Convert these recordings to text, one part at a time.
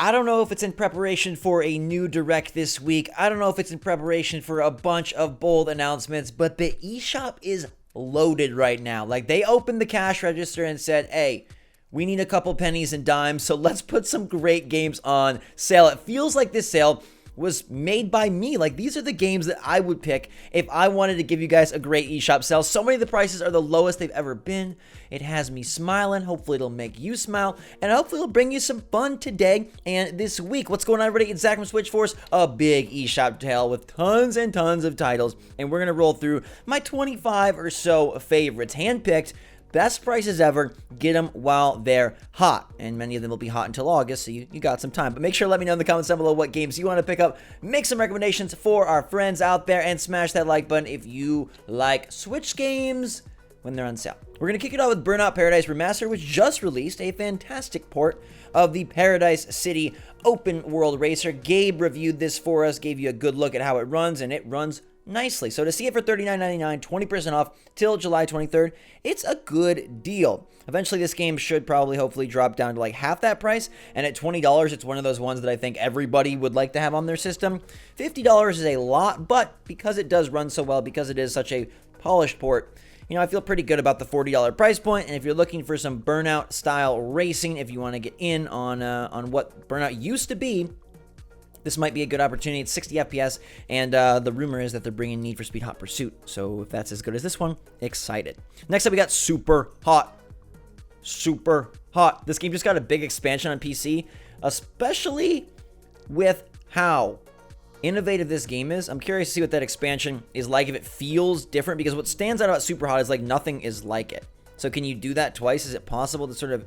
I don't know if it's in preparation for a new direct this week. I don't know if it's in preparation for a bunch of bold announcements, but the eShop is loaded right now. Like, they opened the cash register and said, hey, we need a couple pennies and dimes, so let's put some great games on sale. It feels like this sale was made by me. Like, these are the games that I would pick if I wanted to give you guys a great eShop sale. So many of the prices are the lowest they've ever been. It has me smiling. Hopefully it'll make you smile, and hopefully it'll bring you some fun today and this week. What's going on, everybody? It's Zach from SwitchForce, a big eShop tale with tons and tons of titles, and we're gonna roll through my 25 or so favorites, handpicked. Best prices ever. Get them while they're hot. And many of them will be hot until August, so you got some time. But make sure to let me know in the comments down below what games you want to pick up. Make some recommendations for our friends out there, and smash that like button if you like Switch games when they're on sale. We're going to kick it off with Burnout Paradise Remastered, which just released a fantastic port of the Paradise City open world racer. Gabe reviewed this for us, gave you a good look at how it runs, and it runs nicely. So to see it for $39.99, 20% off till July 23rd, it's a good deal. Eventually this game should probably hopefully drop down to like half that price, and at $20 it's one of those ones that I think everybody would like to have on their system. $50 is a lot, but because it does run so well, because it is such a polished port, you know, I feel pretty good about the $40 price point. And if you're looking for some Burnout style racing, if you want to get in on what Burnout used to be, this might be a good opportunity. It's 60 FPS, and the rumor is that they're bringing Need for Speed Hot Pursuit. So if that's as good as this one, excited. Next up, we got SuperHot. SuperHot. This game just got a big expansion on PC, especially with how innovative this game is. I'm curious to see what that expansion is like, if it feels different, because what stands out about SuperHot is like nothing is like it. So can you do that twice? Is it possible to sort of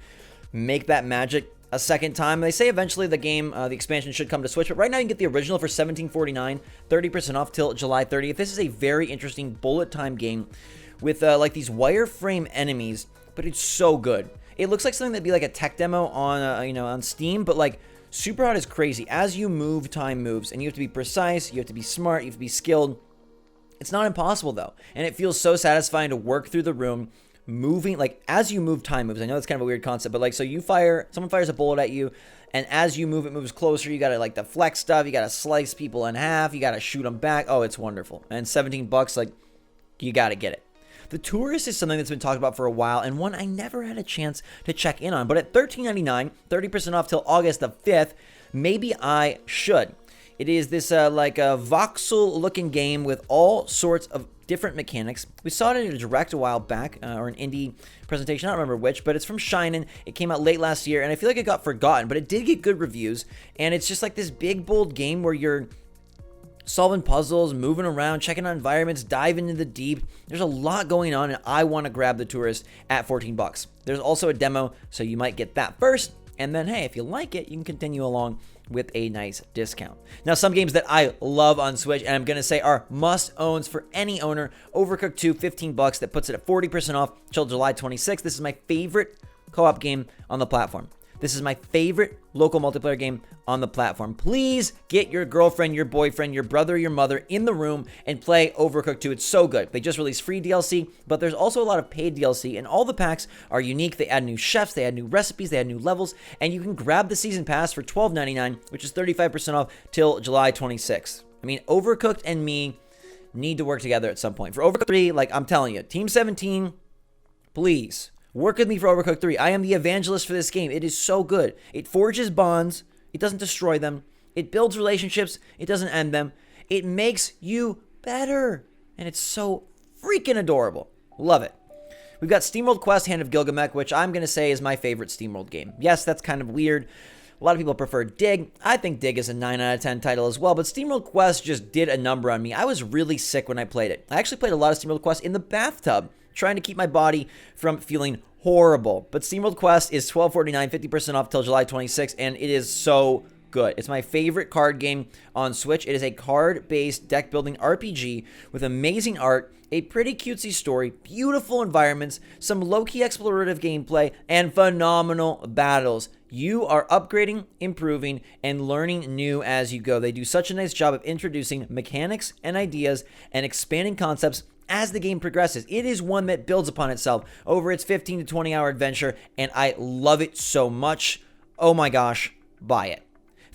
make that magic a second time? They say eventually the game, the expansion should come to Switch, but right now you can get the original for $17.49, 30% off till July 30th. This is a very interesting bullet time game with like these wireframe enemies, but it's so good. It looks like something that'd be like a tech demo on on Steam, but like SuperHot is crazy. As you move, time moves, and you have to be precise, you have to be smart, you have to be skilled. It's not impossible though, and it feels so satisfying to work through the room, moving, like as you move, time moves. I know that's kind of a weird concept, but like, so you fire, someone fires a bullet at you, and as you move, it moves closer. You gotta like deflect stuff, you gotta slice people in half, you gotta shoot them back. Oh, it's wonderful. And $17, like, you gotta get it. The Tourist is something that's been talked about for a while, and one I never had a chance to check in on, but at $13.99, 30% off till August the 5th, maybe I should. It is this like a voxel looking game with all sorts of different mechanics. We saw it in a direct a while back, or an indie presentation, I don't remember which, but it's from Shinen. It came out late last year, and I feel like it got forgotten, but it did get good reviews, and it's just like this big, bold game where you're solving puzzles, moving around, checking out environments, diving into the deep. There's a lot going on, and I want to grab the Tourist at $14. There's also a demo, so you might get that first, and then, hey, if you like it, you can continue along with a nice discount. Now, some games that I love on Switch, and I'm going to say are must-owns for any owner. Overcooked 2, $15. That puts it at 40% off till July 26th. This is my favorite co-op game on the platform. This is my favorite local multiplayer game on the platform. Please get your girlfriend, your boyfriend, your brother, your mother in the room and play Overcooked 2. It's so good. They just released free DLC, but there's also a lot of paid DLC, and all the packs are unique. They add new chefs, they add new recipes, they add new levels, and you can grab the season pass for $12.99, which is 35% off till July 26th. I mean, Overcooked and me need to work together at some point. For Overcooked 3, like I'm telling you, Team 17, please work with me for Overcooked 3. I am the evangelist for this game. It is so good. It forges bonds. It doesn't destroy them. It builds relationships. It doesn't end them. It makes you better. And it's so freaking adorable. Love it. We've got SteamWorld Quest Hand of Gilgamesh, which I'm going to say is my favorite SteamWorld game. Yes, that's kind of weird. A lot of people prefer Dig. I think Dig is a 9 out of 10 title as well, but SteamWorld Quest just did a number on me. I was really sick when I played it. I actually played a lot of SteamWorld Quest in the bathtub, trying to keep my body from feeling horrible. But SteamWorld Quest is $12.49, 50% off till July 26th, and it is so good. It's my favorite card game on Switch. It is a card-based deck-building RPG with amazing art, a pretty cutesy story, beautiful environments, some low-key explorative gameplay, and phenomenal battles. You are upgrading, improving, and learning new as you go. They do such a nice job of introducing mechanics and ideas and expanding concepts as the game progresses. It is one that builds upon itself over its 15 to 20 hour adventure, and I love it so much. Oh my gosh, buy it.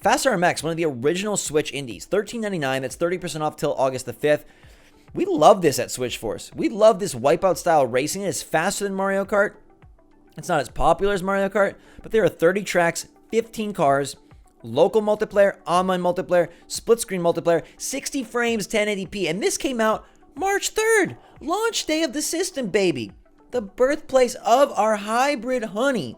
Fast RMX, one of the original Switch indies, $13.99. That's 30% off till August the 5th. We love this at SwitchForce. We love this Wipeout style racing. It's faster than Mario Kart. It's not as popular as Mario Kart, but there are 30 tracks, 15 cars, local multiplayer, online multiplayer, split screen multiplayer, 60 frames, 1080p. And this came out March 3rd, launch day of the system, baby. The birthplace of our hybrid honey.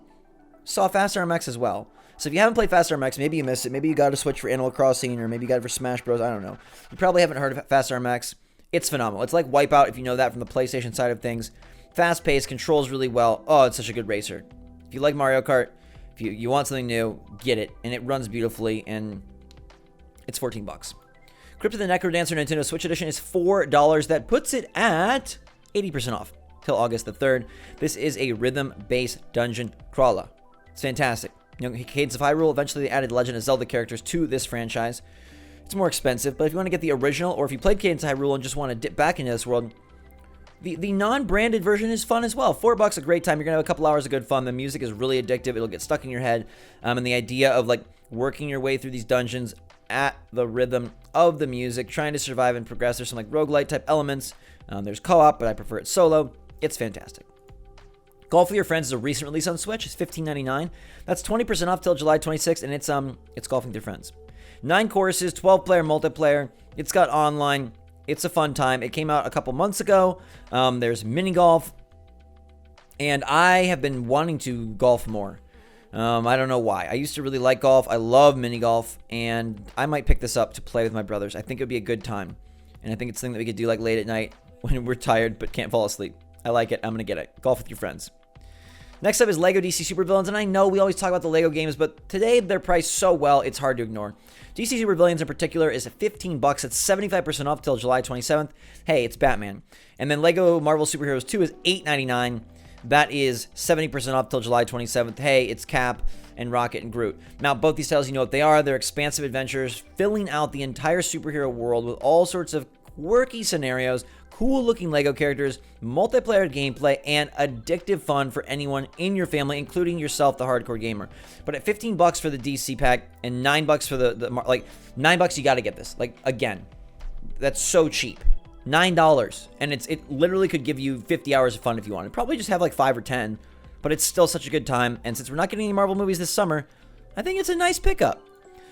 Saw Fast RMX as well. So if you haven't played Fast RMX, maybe you missed it. Maybe you got to switch for Animal Crossing, or maybe you got it for Smash Bros. I don't know. You probably haven't heard of Fast RMX. It's phenomenal. It's like Wipeout, if you know that from the PlayStation side of things. Fast-paced, controls really well. Oh, it's such a good racer. If you like Mario Kart, if you want something new, get it. And it runs beautifully, and it's $14. CRYPT the NECRODANCER Nintendo Switch Edition is $4. That puts it at 80% off till August the 3rd. This is a rhythm-based dungeon crawler. It's fantastic. You know, Cadence of Hyrule, eventually they added Legend of Zelda characters to this franchise. It's more expensive, but if you want to get the original, or if you played Cadence of Hyrule and just want to dip back into this world, the non-branded version is fun as well. $4, a great time. You're going to have a couple hours of good fun. The music is really addictive. It'll get stuck in your head. And the idea of, like, working your way through these dungeons at the rhythm of the music, trying to survive and progress. There's some, like, roguelite type elements. There's co-op, but I prefer it solo. It's fantastic. Golf with Your Friends is a recent release on Switch. It's $15.99. That's 20% off till July 26th, and it's golfing with your friends. 9 courses, 12-player multiplayer. It's got online. It's a fun time. It came out a couple months ago. There's mini golf, and I have been wanting to golf more. I don't know why. I used to really like golf. I love mini golf, and I might pick this up to play with my brothers. I think it would be a good time, and I think it's something that we could do like late at night when we're tired but can't fall asleep. I like it. I'm going to get it. Golf with your friends. Next up is LEGO DC Supervillains, and I know we always talk about the LEGO games, but today they're priced so well, it's hard to ignore. DC Supervillains in particular is $15. It's 75% off till July 27th. Hey, it's Batman. And then LEGO Marvel Superheroes 2 is $8.99. That is 70% off till July 27th. Hey, it's Cap and Rocket and Groot. Now, both these titles, you know what they are. They're expansive adventures, filling out the entire superhero world with all sorts of quirky scenarios, cool-looking LEGO characters, multiplayer gameplay, and addictive fun for anyone in your family, including yourself, the hardcore gamer. But at $15 for the DC pack and $9 for the $9 you got to get this. Like, again, that's so cheap. $9, and it literally could give you 50 hours of fun if you wanted. Probably just have like 5 or 10, but it's still such a good time. And since we're not getting any Marvel movies this summer, I think it's a nice pickup.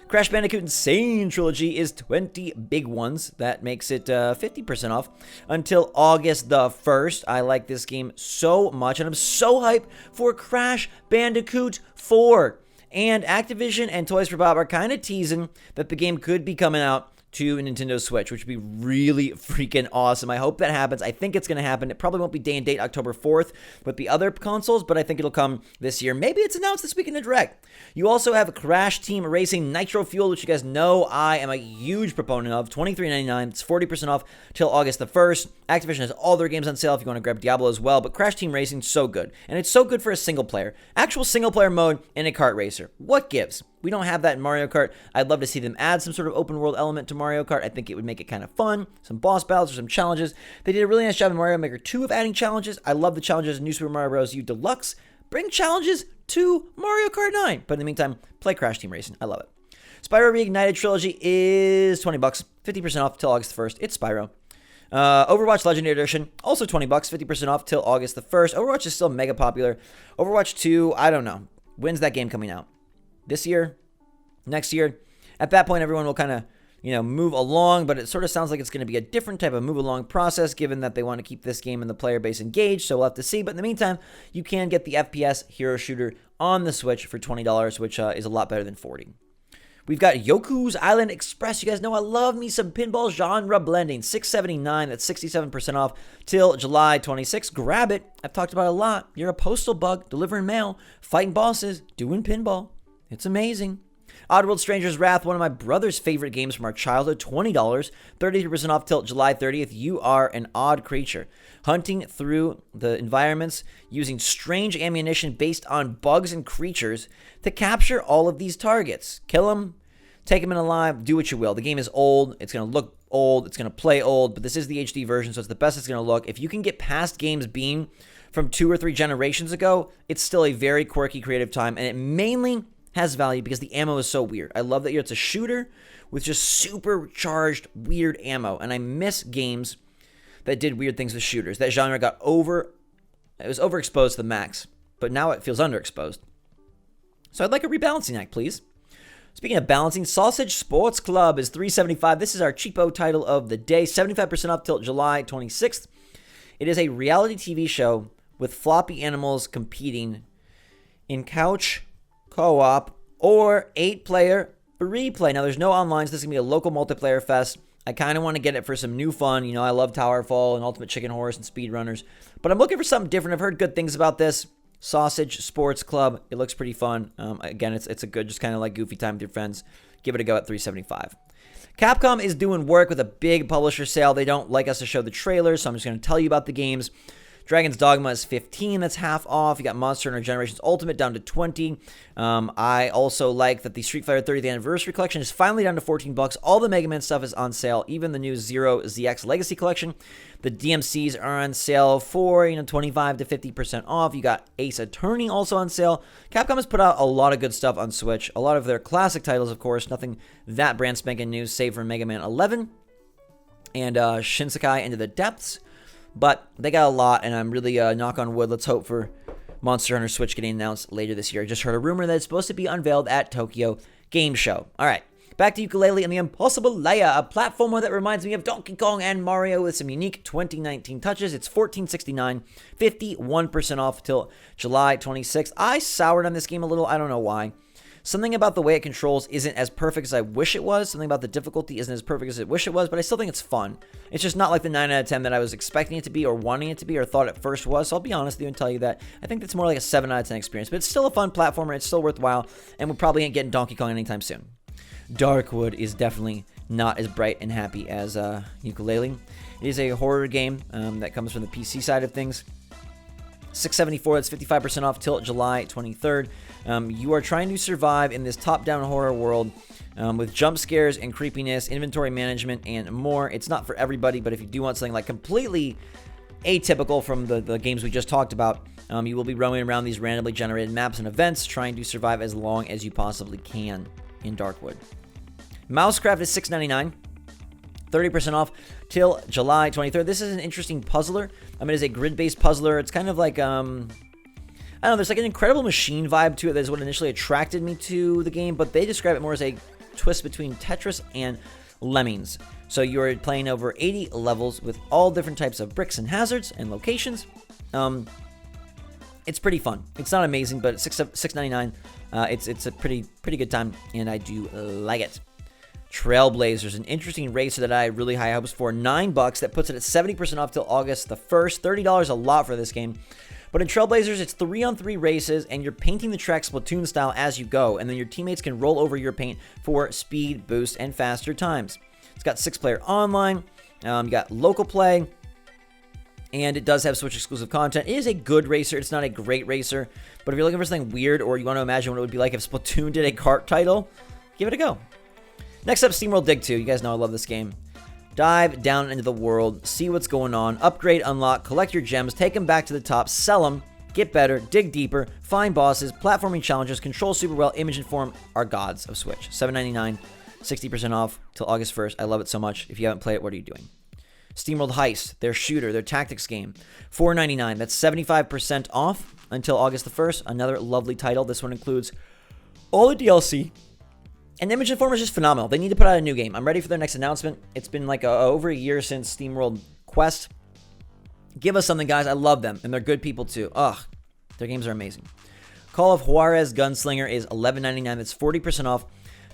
Crash Bandicoot and SANE Trilogy is 20 big ones. That makes it 50% off until August the 1st. I like this game so much, and I'm so hyped for Crash Bandicoot 4. And Activision and Toys for Bob are kind of teasing that the game could be coming out to Nintendo Switch, which would be really freaking awesome. I hope that happens. I think it's going to happen. It probably won't be day and date October 4th with the other consoles, but I think it'll come this year. Maybe it's announced this week in the Direct. You also have Crash Team Racing NITRO-FUELED, which you guys know I am a huge proponent of. $23.99. It's 40% off till August the 1st. Activision has all their games on sale if you want to grab Diablo as well, but Crash Team Racing is so good. And it's so good for a single player. Actual single player mode in a kart racer. What gives? We don't have that in Mario Kart. I'd love to see them add some sort of open world element to Mario Kart. I think it would make it kind of fun. Some boss battles or some challenges. They did a really nice job in Mario Maker 2 of adding challenges. I love the challenges in New Super Mario Bros. U Deluxe. Bring challenges to Mario Kart 9. But in the meantime, play Crash Team Racing. I love it. Spyro Reignited Trilogy is $20. 50% off till August 1st. It's Spyro. Overwatch Legendary Edition, also $20. 50% off till August the 1st. Overwatch is still mega popular. Overwatch 2, I don't know. When's that game coming out? This year? Next year? At that point, everyone will kind of, move along, but it sort of sounds like it's going to be a different type of move along process, given that they want to keep this game and the player base engaged, so we'll have to see. But in the meantime, you can get the FPS hero shooter on the Switch for $20, which is a lot better than $40. We've got YOKU'S Island Express. You guys know I love me some pinball genre blending. $6.79. That's 67% off till July 26th. Grab it. I've talked about it a lot. You're a postal bug, delivering mail, fighting bosses, doing pinball. It's amazing. Oddworld Stranger's Wrath, one of my brother's favorite games from our childhood, $20, 33% off till July 30th. You are an odd creature, hunting through the environments using strange ammunition based on bugs and creatures to capture all of these targets. Kill them, take them in alive, do what you will. The game is old, it's going to look old, it's going to play old, but this is the HD version, so it's the best it's going to look. If you can get past games being from 2 or 3 generations ago, it's still a very quirky, creative time, and it mainly has value because the ammo is so weird. I love that it's a shooter with just supercharged weird ammo, and I miss games that did weird things with shooters. That genre got it was overexposed to the max, but now it feels underexposed. So I'd like a rebalancing act, please. Speaking of balancing, Sausage Sports Club is $3.75. This is our cheapo title of the day, 75% off till July 26th. It is a reality TV show with floppy animals competing in couch, co-op, or 8-player replay. Now, there's no online, so this is going to be a local multiplayer fest. I kind of want to get it for some new fun. You know, I love Towerfall and Ultimate Chicken Horse and Speedrunners. But I'm looking for something different. I've heard good things about this. Sausage Sports Club. It looks pretty fun. Again, it's a good, just kind of like goofy time with your friends. Give it a go at $3.75. Capcom is doing work with a big publisher sale. They don't like us to show the trailers, so I'm just going to tell you about the games. Dragon's Dogma is $15. That's half off. You got Monster Hunter Generations Ultimate down to $20. I also like that the Street Fighter 30th Anniversary Collection is finally down to $14. All the Mega Man stuff is on sale. Even the new Zero ZX Legacy Collection. The DMCs are on sale for 25 to 50% off. You got Ace Attorney also on sale. Capcom has put out a lot of good stuff on Switch. A lot of their classic titles, of course. Nothing that brand spanking new, save for Mega Man 11 and Shinsekai Into the Depths. But they got a lot, and I'm really, knock on wood, let's hope for Monster Hunter Switch getting announced later this year. I just heard a rumor that it's supposed to be unveiled at Tokyo Game Show. All right, back to Yooka-Laylee and the Impossible Lair, a platformer that reminds me of Donkey Kong and Mario with some unique 2019 touches. It's $14.69, 51% off till July 26th. I soured on this game a little. I don't know why. Something about the way it controls isn't as perfect as I wish it was. Something about the difficulty isn't as perfect as I wish it was, but I still think it's fun. It's just not like the 9 out of 10 that I was expecting it to be or wanting it to be or thought it first was. So I'll be honest with you and tell you that I think it's more like a 7 out of 10 experience, but it's still a fun platformer. It's still worthwhile, and we probably ain't getting Donkey Kong anytime soon. Darkwood is definitely not as bright and happy as Yooka-Laylee. It is a horror game that comes from the PC side of things. $6.74, that's 55% off till July 23rd. You are trying to survive in this top-down horror world with jump scares and creepiness, inventory management, and more. It's not for everybody, but if you do want something like completely atypical from the games we just talked about, you will be roaming around these randomly generated maps and events, trying to survive as long as you possibly can in Darkwood. MOUSECRAFT is $6.99. 30% off till July 23rd. This is an interesting puzzler. It is a grid-based puzzler. It's kind of like, I don't know, there's like an Incredible Machine vibe to it. That is what initially attracted me to the game, but they describe it more as a twist between Tetris and Lemmings. So you're playing over 80 levels with all different types of bricks and hazards and locations. It's pretty fun. It's not amazing, but it's $6.99. It's a pretty good time, and I do like it. TRAILBLAZERS, an interesting racer that I had really high hopes for. $9, that puts it at 70% off till August the 1st. $30, a lot for this game. But in TRAILBLAZERS, it's 3-on-3 races, and you're painting the track Splatoon style as you go, and then your teammates can roll over your paint for speed, boost, and faster times. It's got 6-player online. You got local play, and it does have Switch exclusive content. It is a good racer. It's not a great racer, but if you're looking for something weird, or you want to imagine what it would be like if Splatoon did a kart title, give it a go. Next up, SteamWorld Dig 2. You guys know I love this game. Dive down into the world, see what's going on, upgrade, unlock, collect your gems, take them back to the top, sell them, get better, dig deeper, find bosses, platforming challenges, control super well, image and form are gods of Switch. $7.99, 60% off till August 1st. I love it so much. If you haven't played it, what are you doing? SteamWorld Heist, their shooter, their tactics game. $4.99. That's 75% off until August the 1st. Another lovely title. This one includes all the DLC. And Image and Form is just phenomenal. They need to put out a new game. I'm ready for their next announcement. It's been like over a year since SteamWorld Quest. Give us something, guys. I love them. And they're good people, too. Ugh. Their games are amazing. Call of Juarez Gunslinger is $11.99. That's 40% off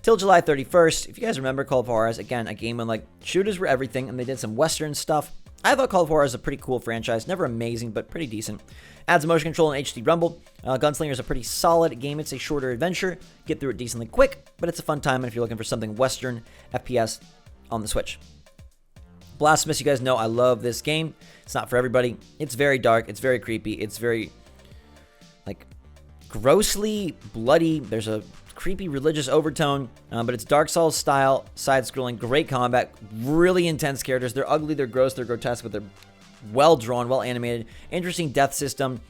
till July 31st. If you guys remember Call of Juarez, again, a game when like shooters were everything, and they did some Western stuff. I thought Call of Juarez is a pretty cool franchise. Never amazing, but pretty decent. Adds motion control and HD rumble. Gunslinger is a pretty solid game. It's a shorter adventure. Get through it decently quick, but it's a fun time if you're looking for something Western FPS on the Switch. Blasphemous, you guys know I love this game. It's not for everybody. It's very dark. It's very creepy. It's very, like, grossly bloody. There's a creepy religious overtone, but it's Dark Souls style, side-scrolling, great combat, really intense characters. They're ugly, they're gross, they're grotesque, but they're well drawn, well animated, interesting death system,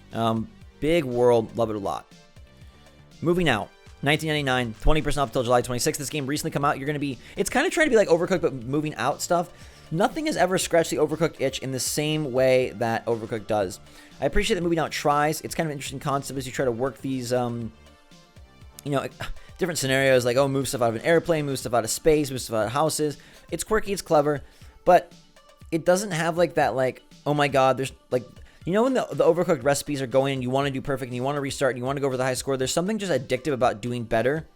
big world, love it a lot. Moving out. $19.99, 20% off until July 26th. This game recently come out. You're going to be, it's kind of trying to be like Overcooked, but moving out stuff. Nothing has ever scratched the Overcooked itch in the same way that Overcooked does. I appreciate that moving out tries. It's kind of an interesting concept as you try to work these, you know, different scenarios, like, oh, move stuff out of an airplane, move stuff out of space, move stuff out of houses. It's quirky, it's clever, but it doesn't have like that, like, oh my god, there's like, you know, when the Overcooked recipes are going and you want to do perfect and you want to restart and you want to go for the high score, there's something just addictive about doing better.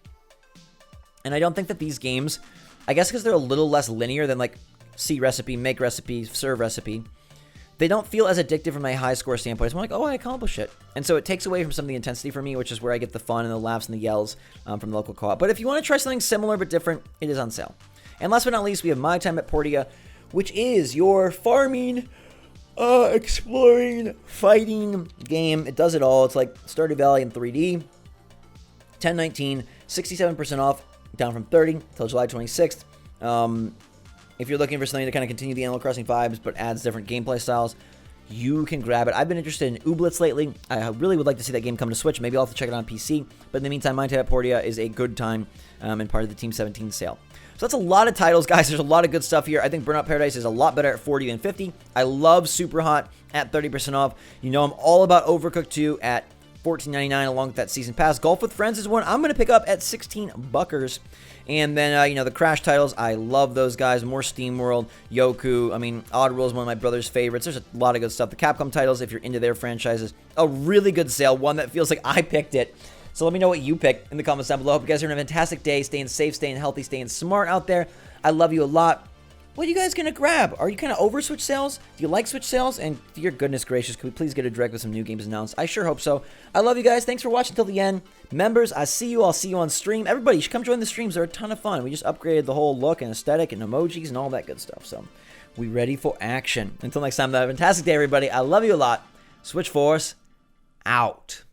And I don't think that these games, I guess because they're a little less linear than like see recipe, make recipe, serve recipe, they don't feel as addictive from a high score standpoint. It's more like, oh, I accomplished it. And so it takes away from some of the intensity for me, which is where I get the fun and the laughs and the yells from the local co-op. But if you want to try something similar but different, it is on sale. And last but not least, we have My Time at Portia, which is your farming, exploring, fighting game. It does it all. It's like Stardew Valley in 3D. $10.19, 67% off, down from $30 till July 26th. If you're looking for something to kind of continue the Animal Crossing vibes but adds different gameplay styles, you can grab it. I've been interested in OOBLETS lately. I really would like to see that game come to Switch. Maybe I'll have to check it on PC. But in the meantime, My Time at Portia is a good time and part of the Team 17 sale. So that's a lot of titles, guys. There's a lot of good stuff here. I think Burnout Paradise is a lot better at 40 than 50. I love SuperHot at 30% off. You know I'm all about Overcooked 2 at $14.99 along with that season pass. Golf with Friends is one I'm going to pick up at 16 buckers. And then, you know, the Crash titles, I love those guys. More SteamWorld, Yoku. I mean, Oddworld is one of my brother's favorites. There's a lot of good stuff. The Capcom titles, if you're into their franchises, a really good sale. One that feels like I picked it. So let me know what you picked in the comments down below. Hope you guys are having a fantastic day. Staying safe, staying healthy, staying smart out there. I love you a lot. What are you guys going to grab? Are you kind of over Switch sales? Do you like Switch sales? And dear goodness gracious, could we please get a direct with some new games announced? I sure hope so. I love you guys. Thanks for watching till the end. Members, I see you. I'll see you on stream. Everybody, you should come join the streams. They're a ton of fun. We just upgraded the whole look and aesthetic and emojis and all that good stuff. So we ready for action. Until next time, have a fantastic day, everybody. I love you a lot. SwitchForce out.